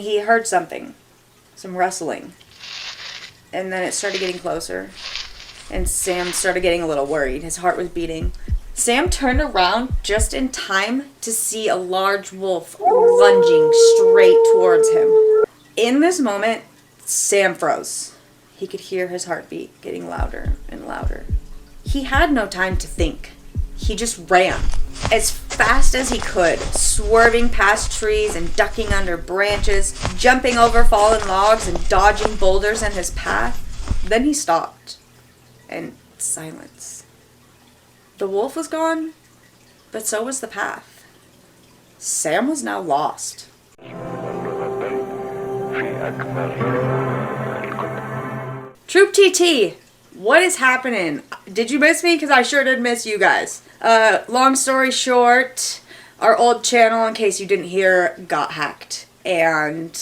He heard something, some rustling, and then it started getting closer, and Sam started getting a little worried. His heart was beating. Sam turned around just in time to see a large wolf lunging straight towards him. In this moment, Sam froze. He could hear his heartbeat getting louder and louder. He had no time to think. He just ran as fast as he could, swerving past trees and ducking under branches, jumping over fallen logs and dodging boulders in his path. Then he stopped, and silence. The wolf was gone, but so was the path. Sam was now lost. Troop TT, what is happening? Did you miss me? Because I sure did miss you guys. Long story short, our old channel, in case you didn't hear, got hacked and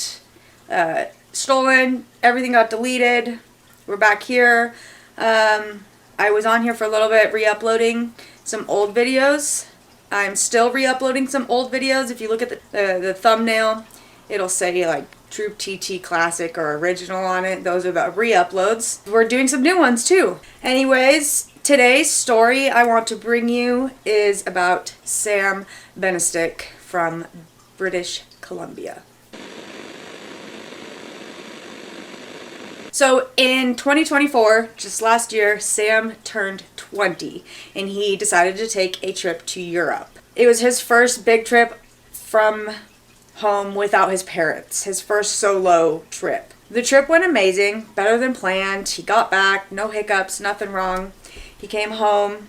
stolen. Everything got deleted. We're back here. I was on here for a little bit re-uploading some old videos. I'm still re-uploading some old videos. If you look at the thumbnail, it'll say like Troop TT Classic or Original on it. Those are the re-uploads. We're doing some new ones too. Anyways, today's story I want to bring you is about Sam Benastick from British Columbia. So in 2024, just last year, Sam turned 20 and he decided to take a trip to Europe. It was his first big trip from home without his parents, his first solo trip. The trip went amazing, better than planned. He got back, no hiccups, nothing wrong. He came home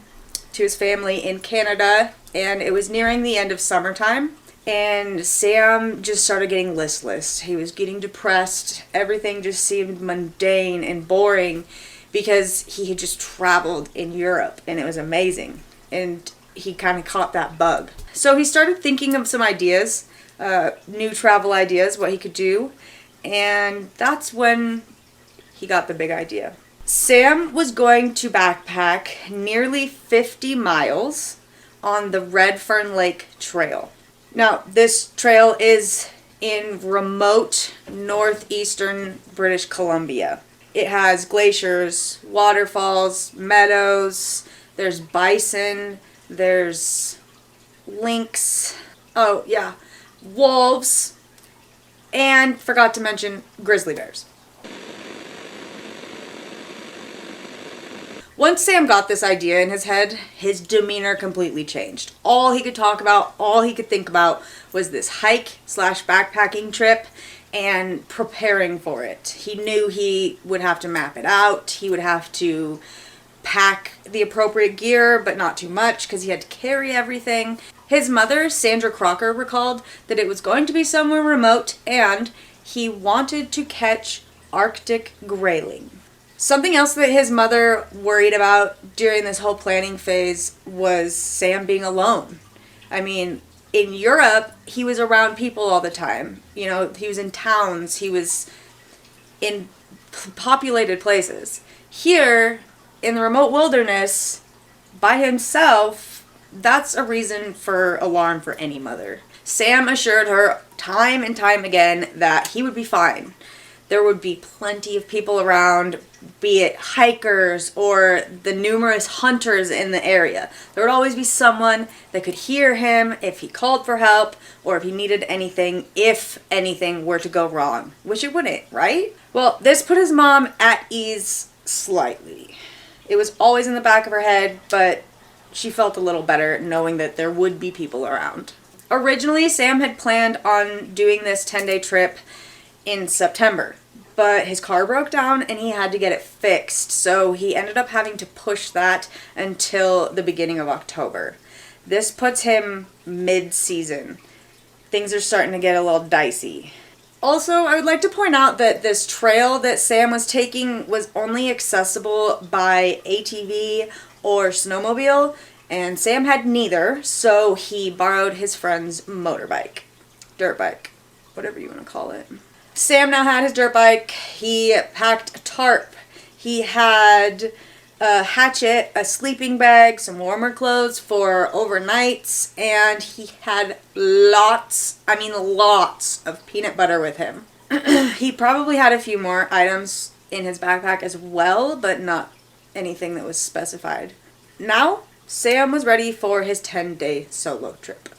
to his family in Canada, and it was nearing the end of summertime. And Sam just started getting listless. He was getting depressed. Everything just seemed mundane and boring because he had just traveled in Europe and it was amazing. And he kind of caught that bug. So he started thinking of some ideas, new travel ideas, what he could do. And that's when he got the big idea. Sam was going to backpack nearly 50 miles on the Redfern Lake Trail. Now, this trail is in remote northeastern British Columbia. It has glaciers, waterfalls, meadows, there's bison, there's lynx, oh yeah, wolves, and forgot to mention grizzly bears. Once Sam got this idea in his head, his demeanor completely changed. All he could talk about, all he could think about was this hike/backpacking trip and preparing for it. He knew he would have to map it out. He would have to pack the appropriate gear, but not too much because he had to carry everything. His mother, Sandra Crocker, recalled that it was going to be somewhere remote and he wanted to catch Arctic grayling. Something else that his mother worried about during this whole planning phase was Sam being alone. I mean, in Europe, he was around people all the time. You know, he was in towns, he was in populated places. Here, in the remote wilderness, by himself, that's a reason for alarm for any mother. Sam assured her time and time again that he would be fine. There would be plenty of people around, be it hikers or the numerous hunters in the area. There would always be someone that could hear him if he called for help or if he needed anything, if anything were to go wrong, which it wouldn't, right? Well, this put his mom at ease slightly. It was always in the back of her head, but she felt a little better knowing that there would be people around. Originally, Sam had planned on doing this 10-day trip in September, but his car broke down and he had to get it fixed, so he ended up having to push that until the beginning of October. This puts him mid-season. Things are starting to get a little dicey. Also, I would like to point out that this trail that Sam was taking was only accessible by ATV or snowmobile, and Sam had neither, so he borrowed his friend's motorbike, dirt bike, whatever you want to call it. Sam now had his dirt bike. He packed a tarp. He had a hatchet, a sleeping bag, some warmer clothes for overnights, and he had lots of peanut butter with him. He probably had a few more items in his backpack as well, but not anything that was specified. Now, Sam was ready for his 10-day solo trip.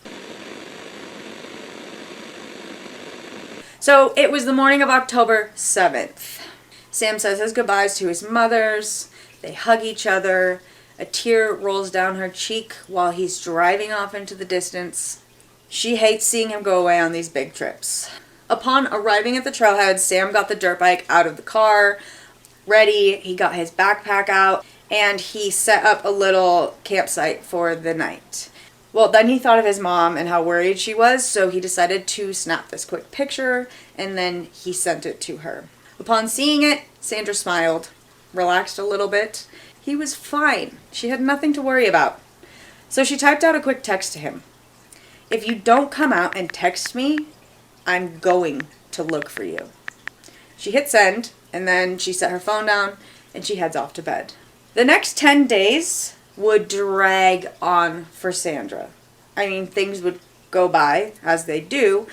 So it was the morning of October 7th. Sam says his goodbyes to his mothers. They hug each other. A tear rolls down her cheek while he's driving off into the distance. She hates seeing him go away on these big trips. Upon arriving at the trailhead, Sam got the dirt bike out of the car, ready. He got his backpack out, and he set up a little campsite for the night. Well, then he thought of his mom and how worried she was, so he decided to snap this quick picture, and then he sent it to her. Upon seeing it, Sandra smiled, relaxed a little bit. He was fine. She had nothing to worry about. So she typed out a quick text to him. "If you don't come out and text me, I'm going to look for you." She hit send, and then she set her phone down, and she heads off to bed. The next 10 days would drag on for Sandra. I mean, things would go by, as they do,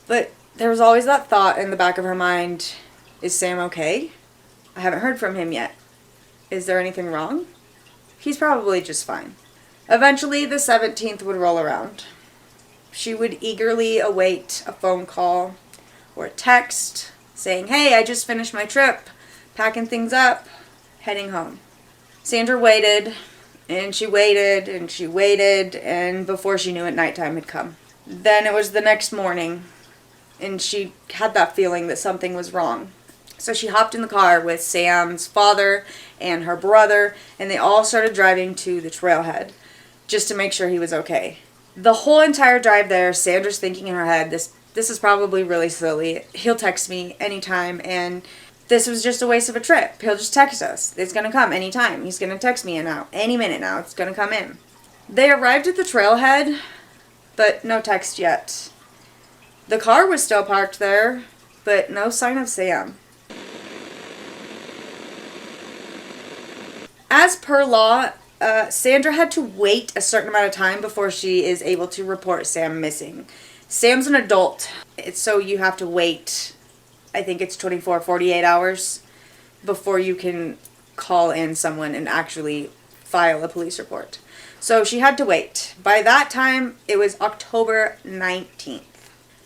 but there was always that thought in the back of her mind, is Sam okay? I haven't heard from him yet. Is there anything wrong? He's probably just fine. Eventually, the 17th would roll around. She would eagerly await a phone call or a text saying, "Hey, I just finished my trip, packing things up, heading home." Sandra waited, and she waited, and she waited, and before she knew it, nighttime had come. Then it was the next morning, and she had that feeling that something was wrong. So she hopped in the car with Sam's father and her brother, and they all started driving to the trailhead just to make sure he was okay. The whole entire drive there, Sandra's thinking in her head, this is probably really silly. He'll text me anytime, and this was just a waste of a trip. He'll just text us. It's going to come anytime. He's going to text me any minute now. It's going to come in. They arrived at the trailhead, but no text yet. The car was still parked there, but no sign of Sam. As per law, Sandra had to wait a certain amount of time before she is able to report Sam missing. Sam's an adult, so you have to wait, I think it's 24, 48 hours before you can call in someone and actually file a police report. So she had to wait. By that time, it was October 19th.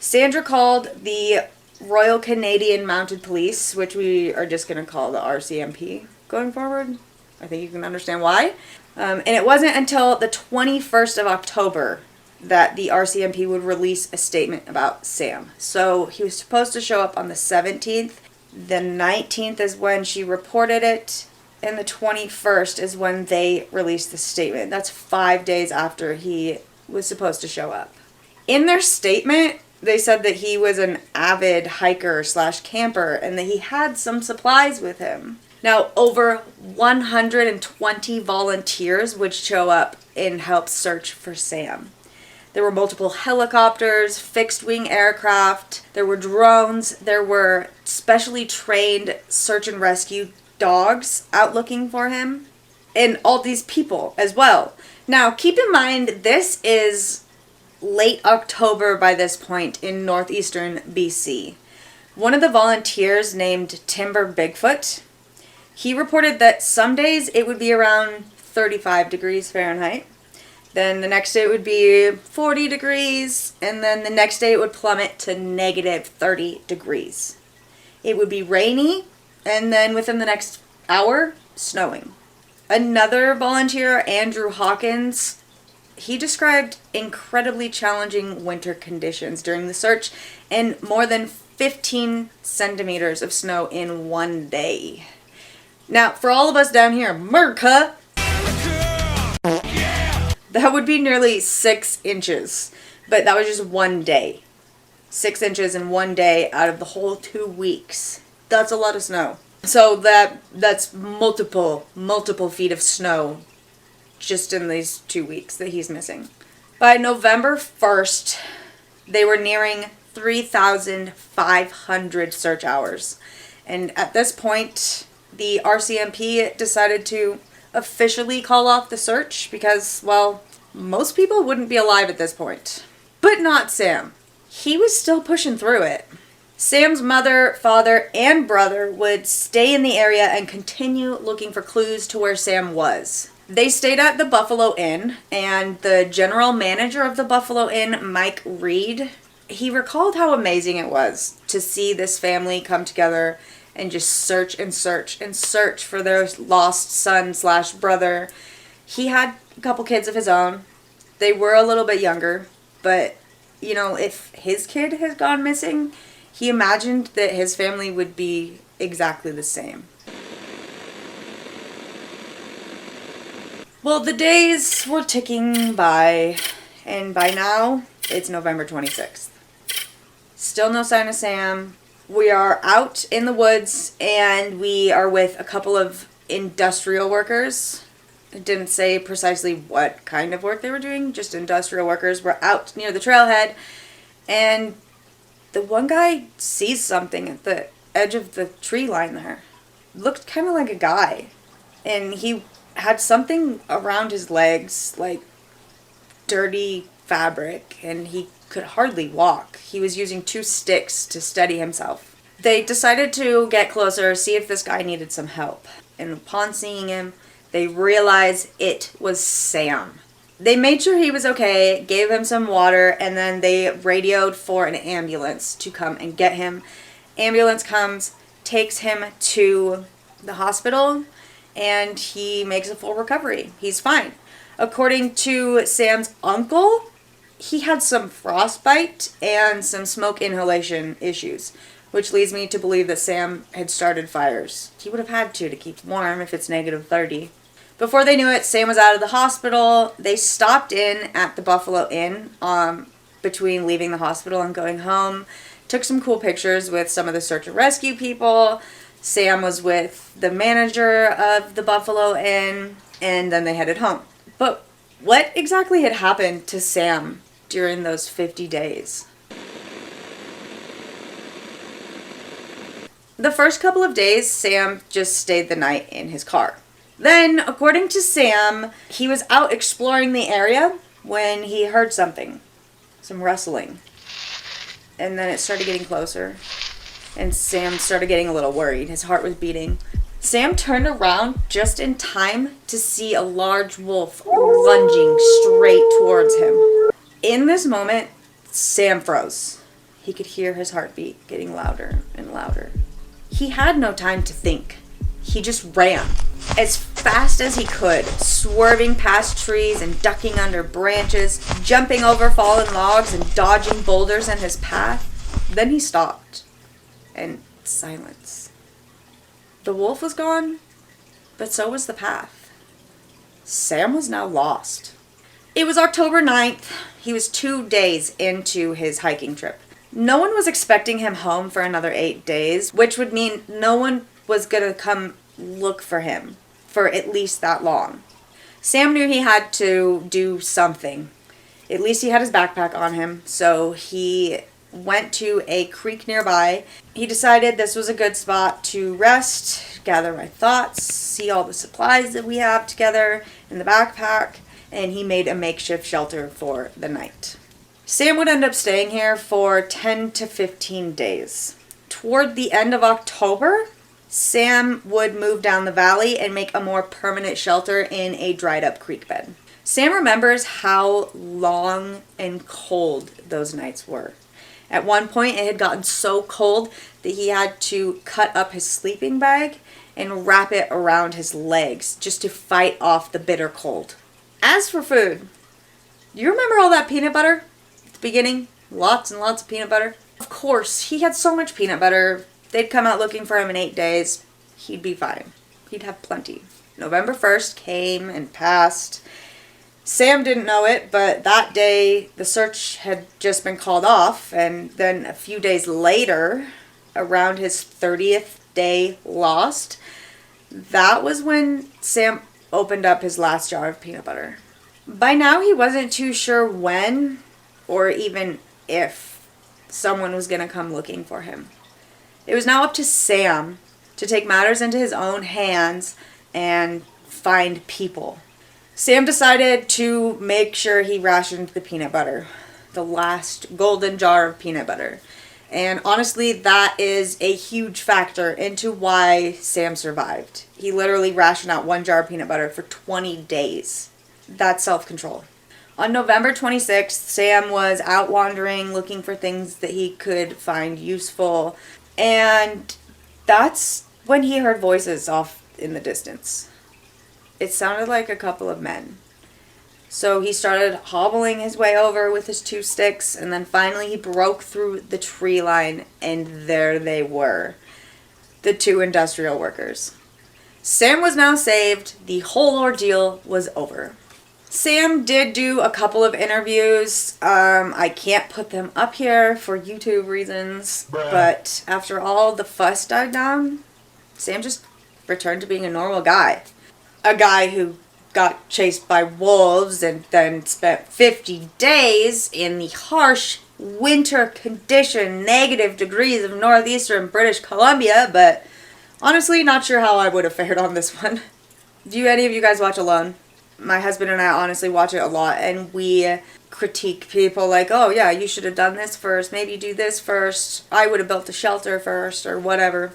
Sandra called the Royal Canadian Mounted Police, which we are just going to call the RCMP going forward. I think you can understand why. And it wasn't until the 21st of October that the RCMP would release a statement about Sam. So he was supposed to show up on the 17th. The 19th is when she reported it. And the 21st is when they released the statement. That's 5 days after he was supposed to show up. In their statement, they said that he was an avid hiker / camper and that he had some supplies with him. Now, over 120 volunteers would show up and help search for Sam. There were multiple helicopters, fixed-wing aircraft, there were drones, there were specially trained search and rescue dogs out looking for him, and all these people as well. Now, keep in mind, this is late October by this point in northeastern BC. One of the volunteers named Timber Bigfoot, he reported that some days it would be around 35 degrees Fahrenheit. Then the next day it would be 40 degrees. And then the next day it would plummet to negative 30 degrees. It would be rainy. And then within the next hour, snowing. Another volunteer, Andrew Hawkins, he described incredibly challenging winter conditions during the search and more than 15 centimeters of snow in one day. Now, for all of us down here, America, that would be nearly 6 inches. But that was just one day. 6 inches in one day out of the whole 2 weeks. That's a lot of snow. So that's multiple feet of snow just in these 2 weeks that he's missing. By November 1st, they were nearing 3,500 search hours. And at this point, the RCMP decided to officially call off the search because, well, most people wouldn't be alive at this point. But not Sam. He was still pushing through it. Sam's mother, father, and brother would stay in the area and continue looking for clues to where Sam was. They stayed at the Buffalo Inn, and the general manager of the Buffalo Inn, Mike Reed, he recalled how amazing it was to see this family come together and just search and search and search for their lost son/brother. He had a couple kids of his own. They were a little bit younger, but, you know, if his kid has gone missing, he imagined that his family would be exactly the same. Well, the days were ticking by, and by now, it's November 26th. Still no sign of Sam. We are out in the woods, and we are with a couple of industrial workers. It didn't say precisely what kind of work they were doing, just industrial workers. We're out near the trailhead, and the one guy sees something at the edge of the tree line there. Looked kind of like a guy, and he had something around his legs, like dirty fabric, and he could hardly walk. He was using 2 sticks to steady himself. They decided to get closer, see if this guy needed some help. And upon seeing him, they realized it was Sam. They made sure he was okay, gave him some water, and then they radioed for an ambulance to come and get him. Ambulance comes, takes him to the hospital, and he makes a full recovery. He's fine. According to Sam's uncle, he had some frostbite and some smoke inhalation issues, which leads me to believe that Sam had started fires. He would have had to keep warm if it's negative 30. Before they knew it, Sam was out of the hospital. They stopped in at the Buffalo Inn between leaving the hospital and going home. Took some cool pictures with some of the search and rescue people. Sam was with the manager of the Buffalo Inn, and then they headed home. But what exactly had happened to Sam during those 50 days? The first couple of days, Sam just stayed the night in his car. Then, according to Sam, he was out exploring the area when he heard something. Some rustling. And then it started getting closer. And Sam started getting a little worried. His heart was beating. Sam turned around just in time to see a large wolf lunging straight towards him. In this moment, Sam froze. He could hear his heartbeat getting louder and louder. He had no time to think. He just ran as fast as he could, swerving past trees and ducking under branches, jumping over fallen logs and dodging boulders in his path. Then he stopped, and silence. The wolf was gone, but so was the path. Sam was now lost. It was October 9th. He was 2 days into his hiking trip. No one was expecting him home for another 8 days, which would mean no one was going to come look for him for at least that long. Sam knew he had to do something. At least he had his backpack on him, so he went to a creek nearby. He decided this was a good spot to rest, gather my thoughts, see all the supplies that we have together in the backpack, and he made a makeshift shelter for the night. Sam would end up staying here for 10 to 15 days. Toward the end of October, Sam would move down the valley and make a more permanent shelter in a dried up creek bed. Sam remembers how long and cold those nights were. At one point, it had gotten so cold that he had to cut up his sleeping bag and wrap it around his legs just to fight off the bitter cold. As for food, do you remember all that peanut butter at the beginning? Lots and lots of peanut butter. Of course, he had so much peanut butter. They'd come out looking for him in 8 days. He'd be fine. He'd have plenty. November 1st came and passed. Sam didn't know it, but that day the search had just been called off, and then a few days later, around his 30th day lost, that was when Sam opened up his last jar of peanut butter. By now he wasn't too sure when or even if someone was going to come looking for him. It was now up to Sam to take matters into his own hands and find people. Sam decided to make sure he rationed the peanut butter, the last golden jar of peanut butter. And honestly, that is a huge factor into why Sam survived. He literally rationed out 1 jar of peanut butter for 20 days. That's self-control. On November 26th, Sam was out wandering, looking for things that he could find useful. And that's when he heard voices off in the distance. It sounded like a couple of men. So he started hobbling his way over with his 2 sticks, and then finally he broke through the tree line, and there they were, the 2 industrial workers. Sam was now saved. The whole ordeal was over. Sam did do a couple of interviews. I can't put them up here for YouTube reasons, but after all the fuss died down, Sam just returned to being a normal guy. A guy who got chased by wolves and then spent 50 days in the harsh winter condition, negative degrees of Northeastern British Columbia, but honestly, not sure how I would have fared on this one. Do any of you guys watch Alone? My husband and I honestly watch it a lot, and we critique people like, oh yeah, you should have done this first, maybe do this first, I would have built a shelter first, or whatever.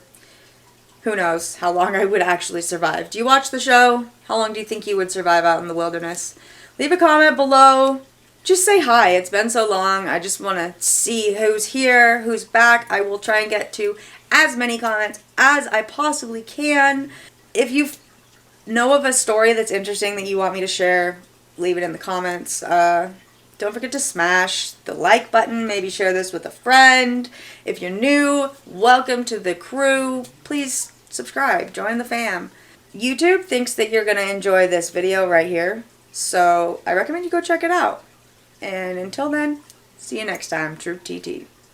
Who knows how long I would actually survive. Do you watch the show? How long do you think you would survive out in the wilderness? Leave a comment below. Just say hi. It's been so long. I just want to see who's here, who's back. I will try and get to as many comments as I possibly can. If you know of a story that's interesting that you want me to share, leave it in the comments. Don't forget to smash the like button. Maybe share this with a friend. If you're new, welcome to the crew. Please subscribe. Join the fam. YouTube thinks that you're going to enjoy this video right here, so I recommend you go check it out. And until then, see you next time. True TT.